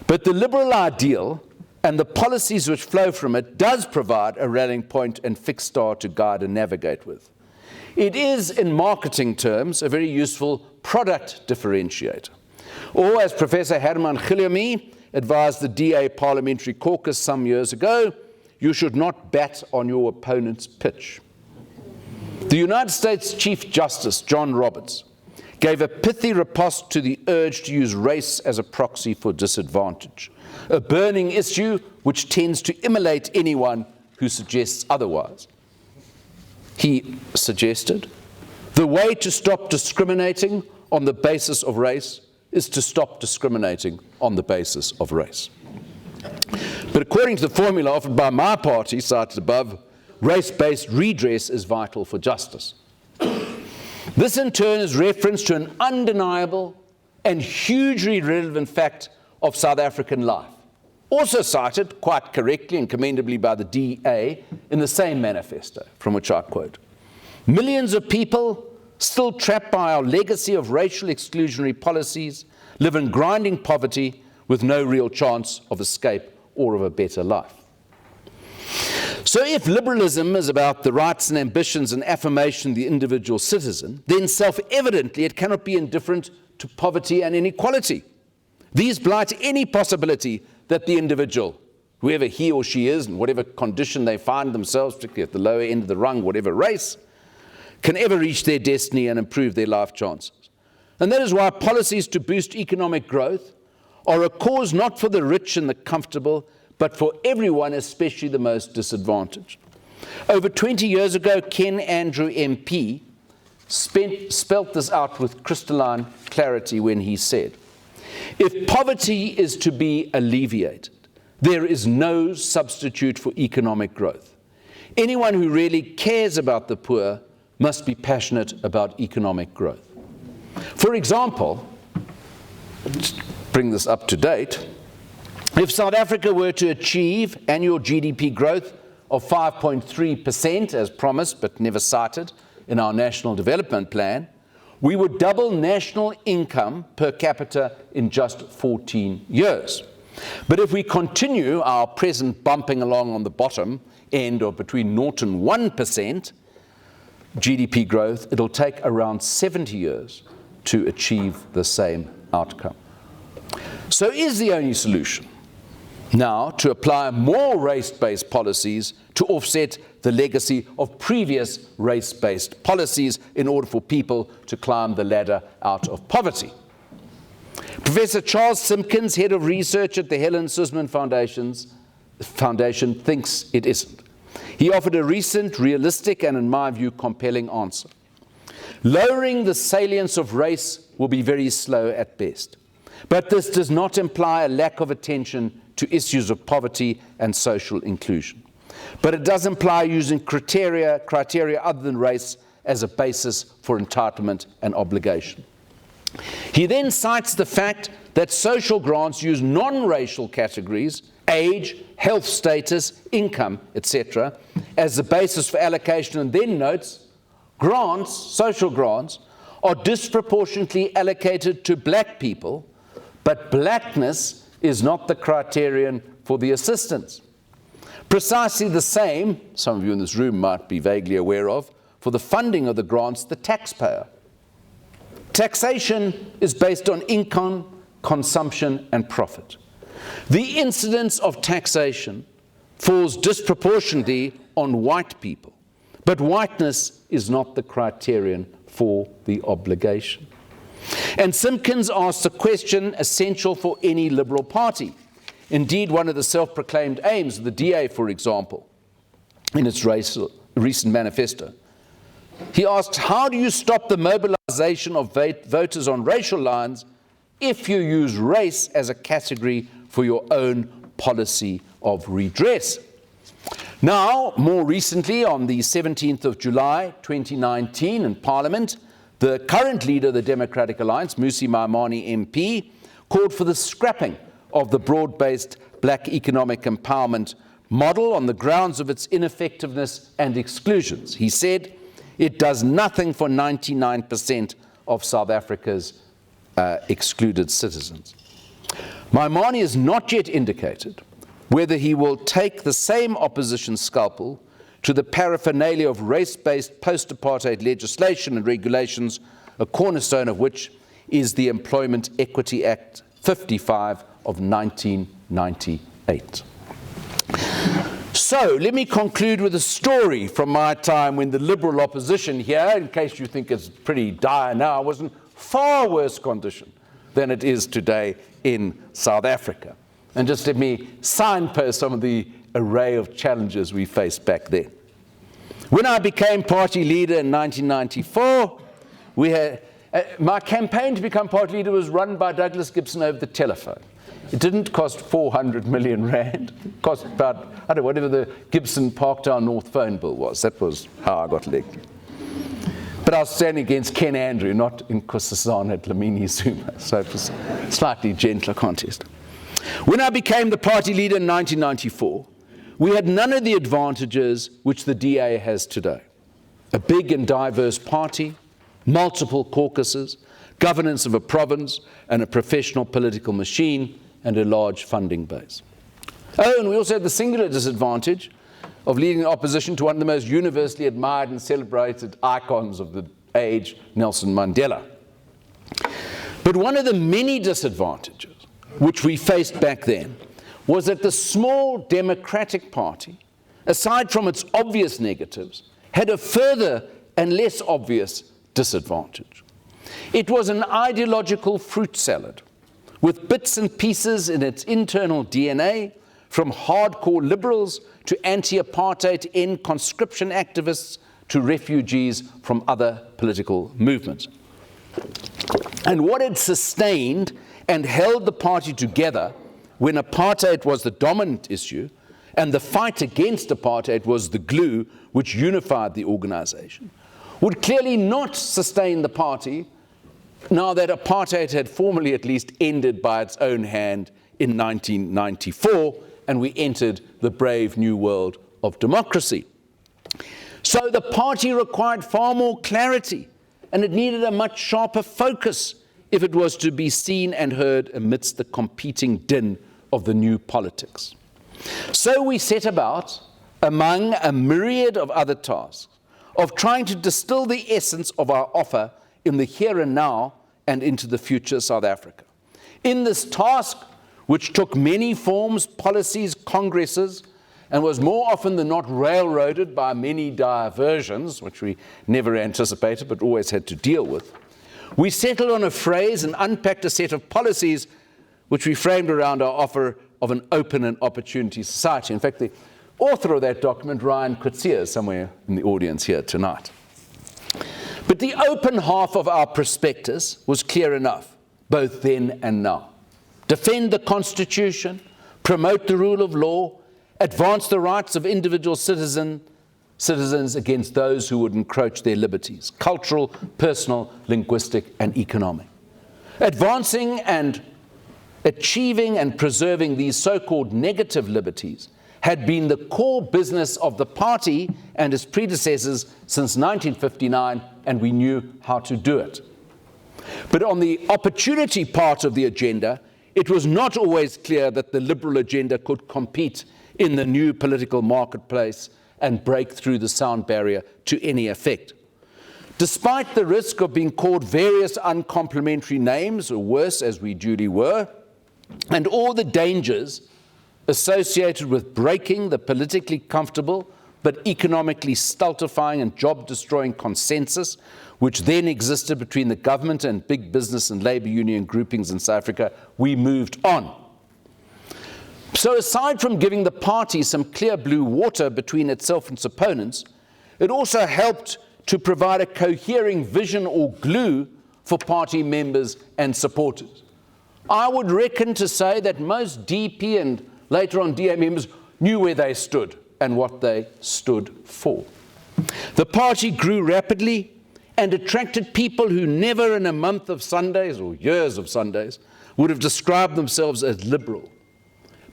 [SPEAKER 1] But the liberal ideal and the policies which flow from it does provide a rallying point and fixed star to guide and navigate with. It is, in marketing terms, a very useful product differentiator. Or, as Professor Herman Guillemets advised the DA Parliamentary Caucus some years ago, you should not bat on your opponent's pitch. The United States Chief Justice, John Roberts, gave a pithy riposte to the urge to use race as a proxy for disadvantage, a burning issue which tends to immolate anyone who suggests otherwise. He suggested, the way to stop discriminating on the basis of race is to stop discriminating on the basis of race. But according to the formula offered by my party, cited above, race-based redress is vital for justice. This in turn is reference to an undeniable and hugely relevant fact of South African life, also cited quite correctly and commendably by the DA in the same manifesto, from which I quote. Millions of people, still trapped by our legacy of racial exclusionary policies, live in grinding poverty with no real chance of escape or of a better life. So if liberalism is about the rights and ambitions and affirmation of the individual citizen, then self-evidently it cannot be indifferent to poverty and inequality. These blight any possibility that the individual, whoever he or she is, and whatever condition they find themselves, particularly at the lower end of the rung, whatever race, can ever reach their destiny and improve their life chances. And that is why policies to boost economic growth are a cause not for the rich and the comfortable, but for everyone, especially the most disadvantaged. Over 20 years ago, Ken Andrew MP spelt this out with crystalline clarity when he said, "If poverty is to be alleviated, there is no substitute for economic growth. Anyone who really cares about the poor must be passionate about economic growth." For example, let's bring this up to date, if South Africa were to achieve annual GDP growth of 5.3%, as promised but never cited in our National Development Plan, we would double national income per capita in just 14 years. But if we continue our present bumping along on the bottom end of between 0 and 1% GDP growth, it'll take around 70 years to achieve the same outcome. So is the only solution now to apply more race-based policies to offset the legacy of previous race-based policies in order for people to climb the ladder out of poverty? Professor Charles Simpkins, head of research at the Helen Suzman Foundation, thinks it isn't. He offered a recent, realistic, and in my view, compelling answer. Lowering the salience of race will be very slow at best. But this does not imply a lack of attention to issues of poverty and social inclusion. But it does imply using criteria other than race as a basis for entitlement and obligation. He then cites the fact that social grants use non-racial categories, age, health status, income, etc., as the basis for allocation, and then notes grants, social grants, are disproportionately allocated to black people, but blackness is not the criterion for the assistance. Precisely the same, some of you in this room might be vaguely aware of, for the funding of the grants, the taxpayer. Taxation is based on income, consumption, and profit. The incidence of taxation falls disproportionately on white people, but whiteness is not the criterion for the obligation. And Simpkins asks a question essential for any liberal party. Indeed, one of the self-proclaimed aims of the DA, for example, in its recent manifesto. He asked, how do you stop the mobilization of voters on racial lines if you use race as a category for your own policy of redress? Now, more recently, on the 17th of July 2019 in Parliament, the current leader of the Democratic Alliance, Mmusi Maimane MP, called for the scrapping of the broad-based black economic empowerment model on the grounds of its ineffectiveness and exclusions. He said, it does nothing for 99% of South Africa's excluded citizens. Maimane has not yet indicated whether he will take the same opposition scalpel to the paraphernalia of race-based post-apartheid legislation and regulations, a cornerstone of which is the Employment Equity Act 55 of 1998. So let me conclude with a story from my time when the liberal opposition here, in case you think it's pretty dire now, was in far worse condition than it is today in South Africa. And just let me signpost some of the array of challenges we faced back then. When I became party leader in 1994, we had, my campaign to become party leader was run by Douglas Gibson over the telephone. It didn't cost 400 million rand. It cost about, I don't know, whatever the Gibson Parktown North phone bill was. That was how I got elected. But I was standing against Ken Andrew, not in Nkosazana at Lamini Zuma. So it was a slightly gentler contest. When I became the party leader in 1994, we had none of the advantages which the DA has today. A big and diverse party, multiple caucuses, governance of a province, and a professional political machine, and a large funding base. Oh, and we also had the singular disadvantage of leading opposition to one of the most universally admired and celebrated icons of the age, Nelson Mandela. But one of the many disadvantages which we faced back then was that the small Democratic Party, aside from its obvious negatives, had a further and less obvious disadvantage. It was an ideological fruit salad, with bits and pieces in its internal DNA, from hardcore liberals to anti-apartheid end conscription activists to refugees from other political movements. And what had sustained and held the party together when apartheid was the dominant issue and the fight against apartheid was the glue which unified the organization, would clearly not sustain the party now that apartheid had formally at least ended by its own hand in 1994 and we entered the brave new world of democracy. So the party required far more clarity, and it needed a much sharper focus if it was to be seen and heard amidst the competing din of the new politics. So we set about, among a myriad of other tasks, of trying to distill the essence of our offer in the here and now and into the future South Africa. In this task, which took many forms, policies, congresses, and was more often than not railroaded by many diversions, which we never anticipated but always had to deal with, we settled on a phrase and unpacked a set of policies which we framed around our offer of an open and opportunity society. In fact, the author of that document, Ryan Coetzee, is somewhere in the audience here tonight. But the open half of our prospectus was clear enough, both then and now. Defend the Constitution, promote the rule of law, advance the rights of individual citizens against those who would encroach their liberties, cultural, personal, linguistic, and economic. Advancing and achieving and preserving these so-called negative liberties had been the core business of the party and its predecessors since 1959, and we knew how to do it. But on the opportunity part of the agenda, it was not always clear that the liberal agenda could compete in the new political marketplace and break through the sound barrier to any effect. Despite the risk of being called various uncomplimentary names, or worse, as we duly were, and all the dangers associated with breaking the politically comfortable but economically stultifying and job-destroying consensus which then existed between the government and big business and labor union groupings in South Africa, we moved on. So aside from giving the party some clear blue water between itself and its opponents, it also helped to provide a cohering vision or glue for party members and supporters. I would reckon to say that most DP and later on DA members knew where they stood and what they stood for. The party grew rapidly and attracted people who never in a month of Sundays or years of Sundays would have described themselves as liberal.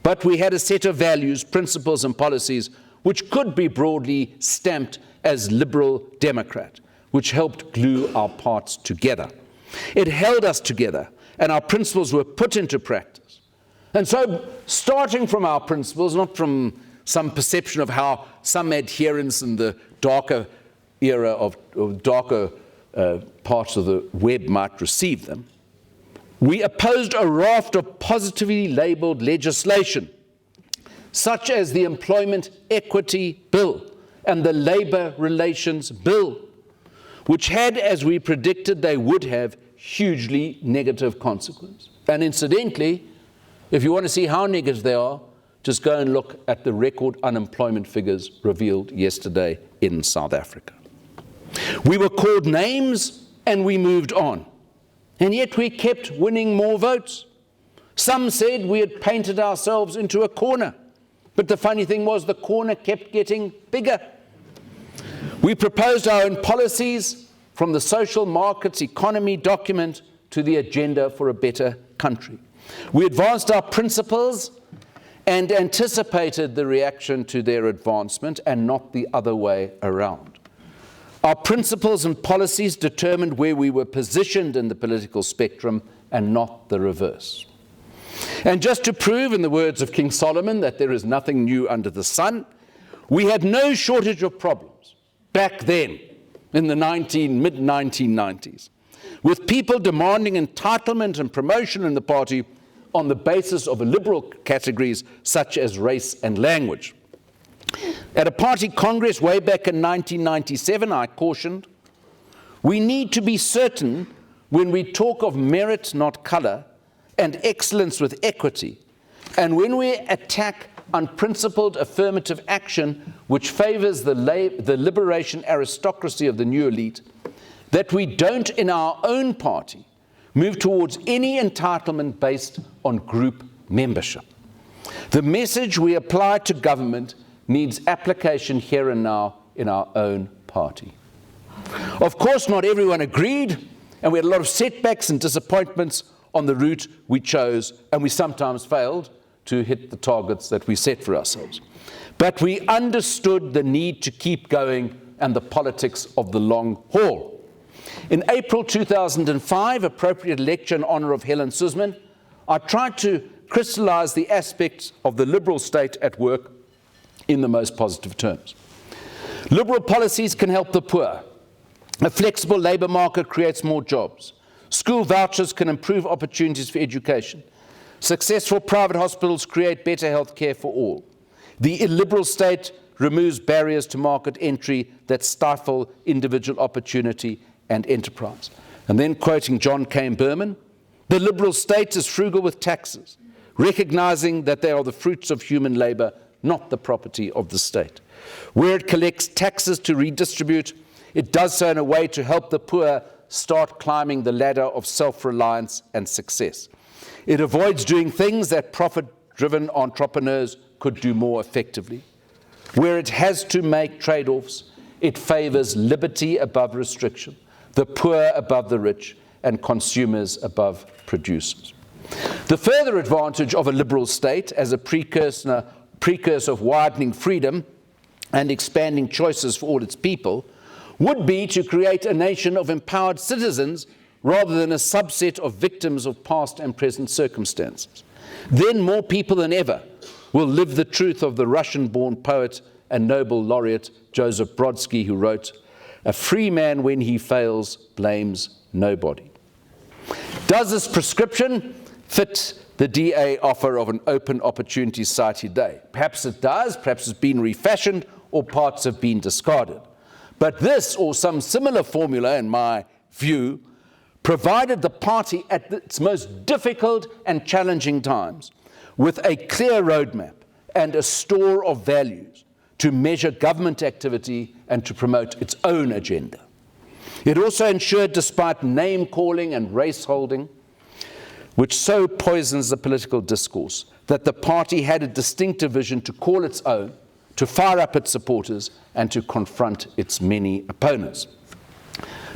[SPEAKER 1] But we had a set of values, principles, and policies which could be broadly stamped as liberal Democrat, which helped glue our parts together. It held us together, and our principles were put into practice. And so, starting from our principles, not from some perception of how some adherents in the darker era of darker parts of the web might receive them, we opposed a raft of positively labeled legislation, such as the Employment Equity Bill and the Labor Relations Bill, which had, as we predicted they would have, hugely negative consequences. And incidentally, if you want to see how negative they are, just go and look at the record unemployment figures revealed yesterday in South Africa. We were called names and we moved on. And yet we kept winning more votes. Some said we had painted ourselves into a corner. But the funny thing was the corner kept getting bigger. We proposed our own policies, from the social markets economy document to the agenda for a better country. We advanced our principles and anticipated the reaction to their advancement and not the other way around. Our principles and policies determined where we were positioned in the political spectrum and not the reverse. And just to prove, in the words of King Solomon, that there is nothing new under the sun, We had no shortage of problems back then in the mid-1990s, with people demanding entitlement and promotion in the party on the basis of liberal categories such as race and language. At a party congress way back in 1997, I cautioned, we need to be certain when we talk of merit, not colour, and excellence with equity, and when we attack unprincipled affirmative action which favours the liberation aristocracy of the new elite, that we don't in our own party move towards any entitlement based on group membership. The message we apply to government needs application here and now in our own party. Of course, not everyone agreed, and we had a lot of setbacks and disappointments on the route we chose, and we sometimes failed to hit the targets that we set for ourselves. But we understood the need to keep going and the politics of the long haul. In April 2005, appropriate lecture in honour of Helen Suzman, I tried to crystallise the aspects of the liberal state at work in the most positive terms. Liberal policies can help the poor. A flexible labour market creates more jobs. School vouchers can improve opportunities for education. Successful private hospitals create better health care for all. The illiberal state removes barriers to market entry that stifle individual opportunity and enterprise. And then quoting John Cain Berman, the liberal state is frugal with taxes, recognizing that they are the fruits of human labor, not the property of the state. Where it collects taxes to redistribute, it does so in a way to help the poor start climbing the ladder of self-reliance and success. It avoids doing things that profit-driven entrepreneurs could do more effectively. Where it has to make trade-offs, it favors liberty above restriction, the poor above the rich, and consumers above producers. The further advantage of a liberal state as a precursor of widening freedom and expanding choices for all its people would be to create a nation of empowered citizens rather than a subset of victims of past and present circumstances. Then more people than ever will live the truth of the Russian-born poet and Nobel laureate Joseph Brodsky, who wrote, "A free man when he fails blames nobody." Does this prescription fit the DA offer of an open opportunity society today? Perhaps it does, perhaps it's been refashioned, or parts have been discarded. But this, or some similar formula, in my view, provided the party at its most difficult and challenging times with a clear roadmap and a store of values to measure government activity and to promote its own agenda. It also ensured, despite name-calling and race-holding, which so poisons the political discourse, that the party had a distinctive vision to call its own, to fire up its supporters, and to confront its many opponents.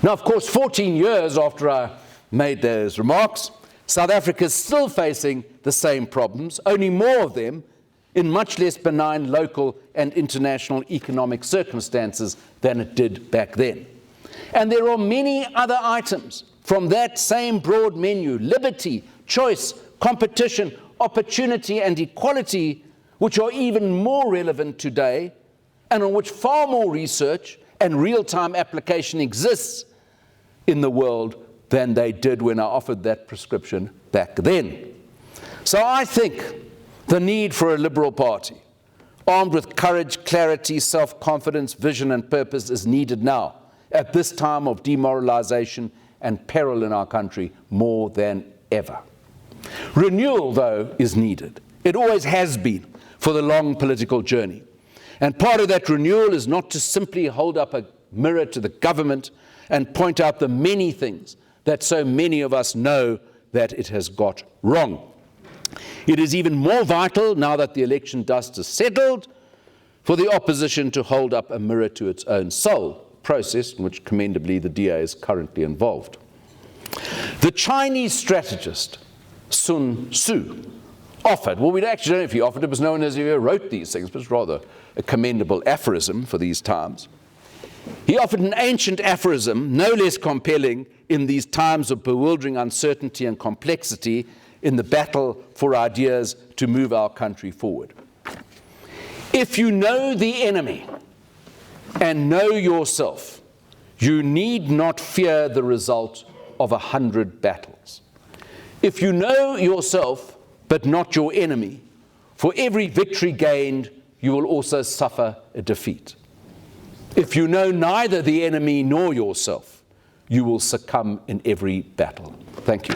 [SPEAKER 1] Now, of course, 14 years after I made those remarks, South Africa is still facing the same problems, only more of them in much less benign local and international economic circumstances than it did back then. And there are many other items from that same broad menu: liberty, choice, competition, opportunity, and equality, which are even more relevant today and on which far more research and real-time application exists in the world than they did when I offered that prescription back then. So I think the need for a liberal party, armed with courage, clarity, self-confidence, vision, and purpose, is needed now, at this time of demoralization and peril in our country, more than ever. Renewal, though, is needed. It always has been for the long political journey. And part of that renewal is not to simply hold up a mirror to the government and point out the many things that so many of us know that it has got wrong. It is even more vital, now that the election dust is settled, for the opposition to hold up a mirror to its own soul, process in which commendably the DA is currently involved. The Chinese strategist Sun Tzu offered, well, we actually don't know if he offered it, because no one has ever wrote these things, but it's rather a commendable aphorism for these times. He offered an ancient aphorism, no less compelling in these times of bewildering uncertainty and complexity in the battle for ideas to move our country forward. If you know the enemy and know yourself, you need not fear the result of 100 battles. If you know yourself, but not your enemy, for every victory gained, you will also suffer a defeat. If you know neither the enemy nor yourself, you will succumb in every battle. Thank you.